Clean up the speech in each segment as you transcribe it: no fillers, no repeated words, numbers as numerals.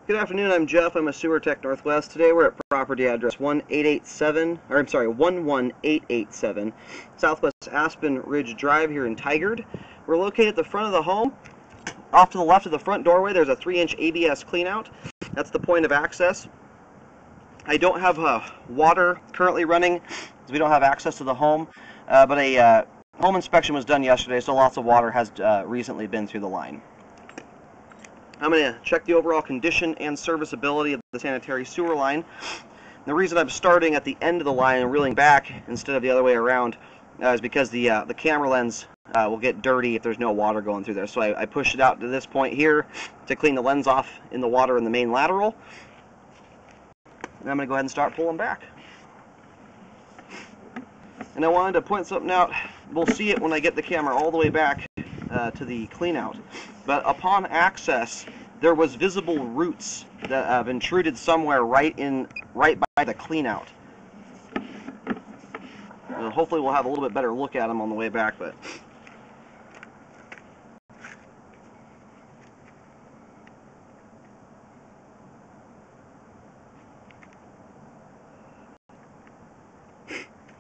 Good afternoon, I'm Jeff. I'm a sewer tech Northwest. Today we're at property address 11887 Southwest Aspen Ridge Drive here in Tigard. We're located at the front of the home. Off to the left of the front doorway there's a 3-inch ABS cleanout. That's the point of access. I don't have water currently running because we don't have access to the home, but a home inspection was done yesterday, so lots of water has recently been through the line. I'm going to check the overall condition and serviceability of the sanitary sewer line. The reason I'm starting at the end of the line and reeling back instead of the other way around is because the camera lens will get dirty if there's no water going through there. So I pushed it out to this point here to clean the lens off in the water in the main lateral. And I'm going to go ahead and start pulling back. And I wanted to point something out. We'll see it when I get the camera all the way back to the cleanout. But upon access, there was visible roots that have intruded somewhere right by the cleanout. Hopefully we'll have a little bit better look at them on the way back, but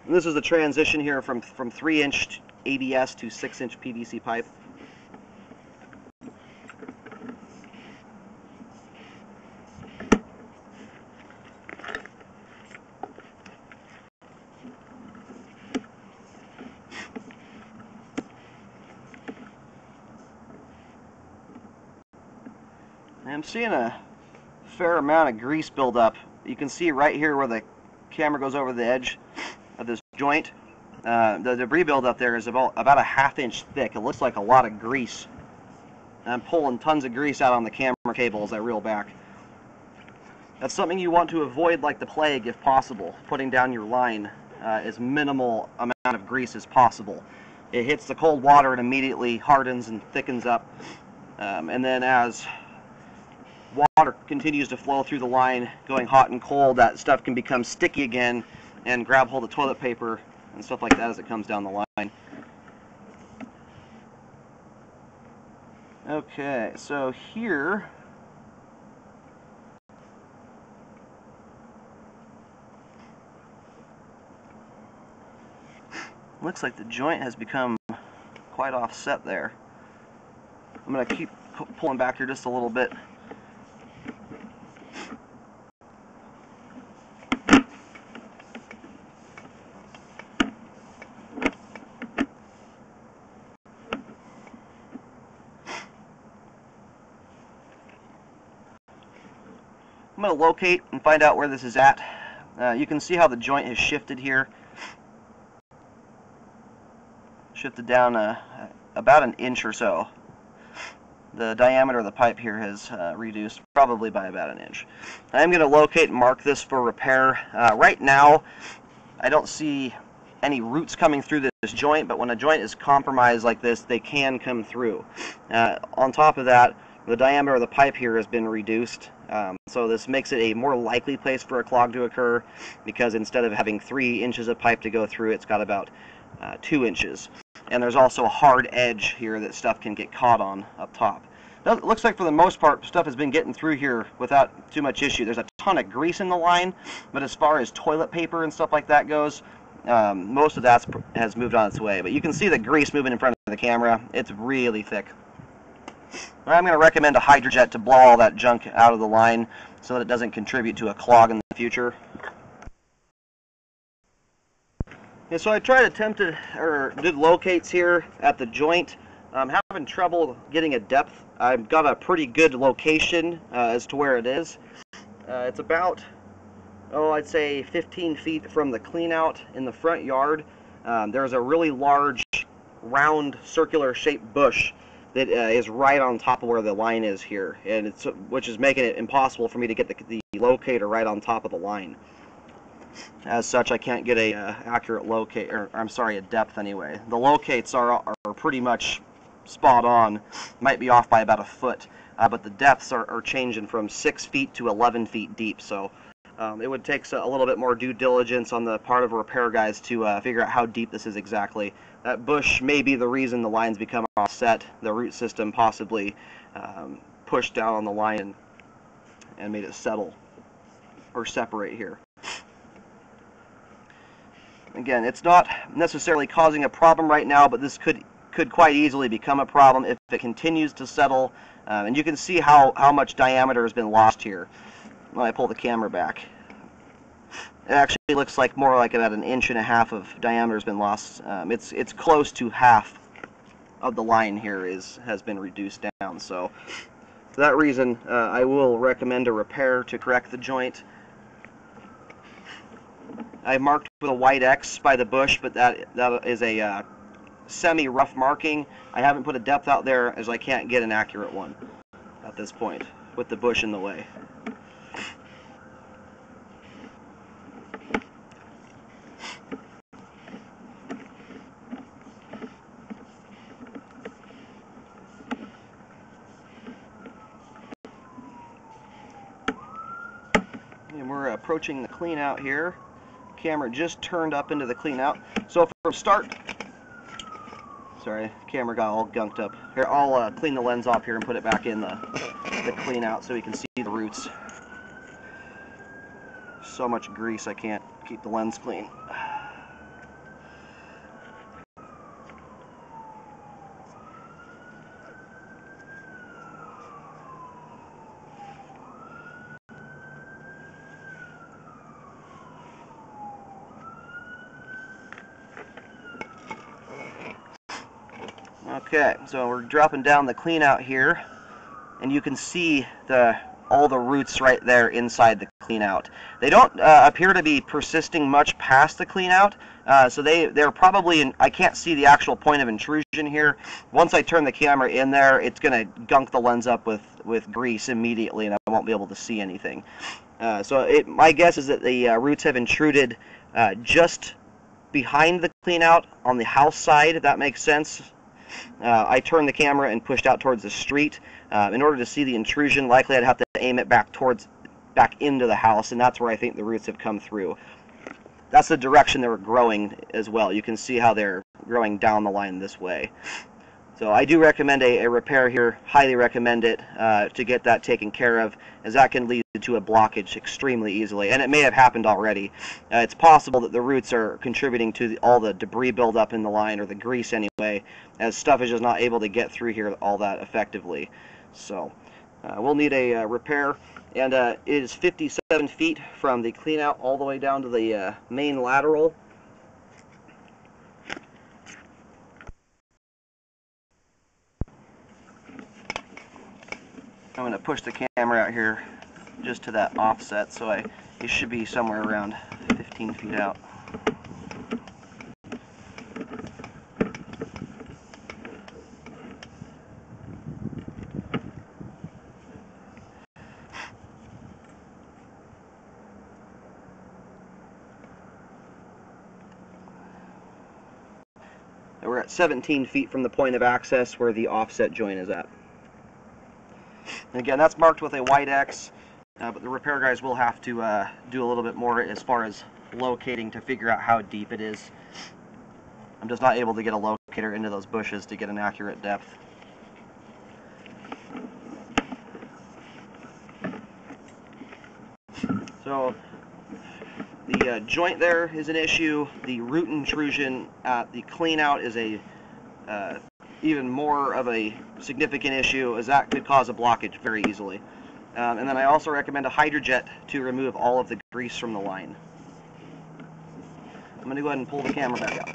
and this is the transition here from 3-inch ABS to 6-inch PVC pipe. I'm seeing a fair amount of grease buildup. You can see right here where the camera goes over the edge of this joint. The debris buildup there is about a 1/2 inch thick. It looks like a lot of grease. I'm pulling tons of grease out on the camera cable as I reel back. That's something you want to avoid like the plague if possible. Putting down your line as minimal amount of grease as possible. It hits the cold water and immediately hardens and thickens up. And then as water continues to flow through the line, going hot and cold, that stuff can become sticky again and grab hold of toilet paper and stuff like that as it comes down the line. Okay, so here looks like the joint has become quite offset there. I'm going to keep pulling back here just a little bit. I'm going to locate and find out where this is at. You can see how the joint has shifted here. Shifted down about 1 inch or so. The diameter of the pipe here has reduced probably by about 1 inch. I'm going to locate and mark this for repair. Right now, I don't see any roots coming through this joint, but when a joint is compromised like this, they can come through. On top of that, the diameter of the pipe here has been reduced, so this makes it a more likely place for a clog to occur, because instead of having 3 inches of pipe to go through, it's got about 2 inches. And there's also a hard edge here that stuff can get caught on up top. It looks like for the most part stuff has been getting through here without too much issue. There's a ton of grease in the line, but as far as toilet paper and stuff like that goes, most of that has moved on its way. But you can see the grease moving in front of the camera. It's really thick. I'm going to recommend a hydrojet to blow all that junk out of the line so that it doesn't contribute to a clog in the future. And so I did locates here at the joint. I'm having trouble getting a depth. I've got a pretty good location as to where it is. It's about, I'd say 15 feet from the cleanout in the front yard. There's a really large, round, circular shaped bush that is right on top of where the line is here, and which is making it impossible for me to get the locator right on top of the line. As such, I can't get a accurate locate, or I'm sorry, a depth anyway. The locates are pretty much spot on, might be off by about 1 foot, but the depths are changing from 6 feet to 11 feet deep, so it would take a little bit more due diligence on the part of repair guys to figure out how deep this is exactly. That bush may be the reason the lines become offset, the root system possibly pushed down on the line and made it settle or separate here. Again, it's not necessarily causing a problem right now, but this could quite easily become a problem if it continues to settle. And you can see how much diameter has been lost here when I pull the camera back. It actually looks like more like about 1.5 inches of diameter has been lost. It's close to half of the line here has been reduced down. So for that reason, I will recommend a repair to correct the joint. I marked with a white X by the bush, but that is a semi-rough marking. I haven't put a depth out there as I can't get an accurate one at this point with the bush in the way. And we're approaching the clean out here. Camera just turned up into the clean out. So from start, sorry, camera got all gunked up. Here, I'll clean the lens off here and put it back in the clean out so we can see the roots. So much grease I can't keep the lens clean. Okay, so we're dropping down the clean out here, and you can see all the roots right there inside the clean out. They don't appear to be persisting much past the clean out, so they're probably in, I can't see the actual point of intrusion here. Once I turn the camera in there, it's going to gunk the lens up with grease immediately, and I won't be able to see anything. So my guess is that the roots have intruded just behind the clean out on the house side, if that makes sense. I turned the camera and pushed out towards the street. In order to see the intrusion, likely I'd have to aim it back into the house, and that's where I think the roots have come through. That's the direction they were growing as well. You can see how they're growing down the line this way. So I do recommend a repair here, highly recommend it to get that taken care of, as that can lead to a blockage extremely easily, and it may have happened already. It's possible that the roots are contributing to all the debris buildup in the line, or the grease anyway, as stuff is just not able to get through here all that effectively. So we'll need a repair, and it is 57 feet from the clean out all the way down to the main lateral. I'm going to push the camera out here just to that offset, so it should be somewhere around 15 feet out. And we're at 17 feet from the point of access where the offset joint is at. And again, that's marked with a white X, but the repair guys will have to do a little bit more as far as locating to figure out how deep it is. I'm just not able to get a locator into those bushes to get an accurate depth. So the joint there is an issue. The root intrusion at the clean out is a even more of a significant issue, as that could cause a blockage very easily. And then I also recommend a hydrojet to remove all of the grease from the line. I'm going to go ahead and pull the camera back out.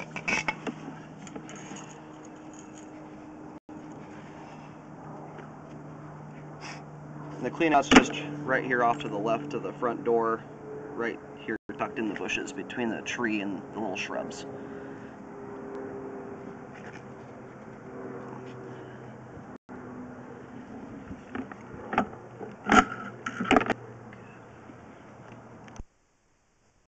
And the clean out's just right here off to the left of the front door, right here tucked in the bushes between the tree and the little shrubs.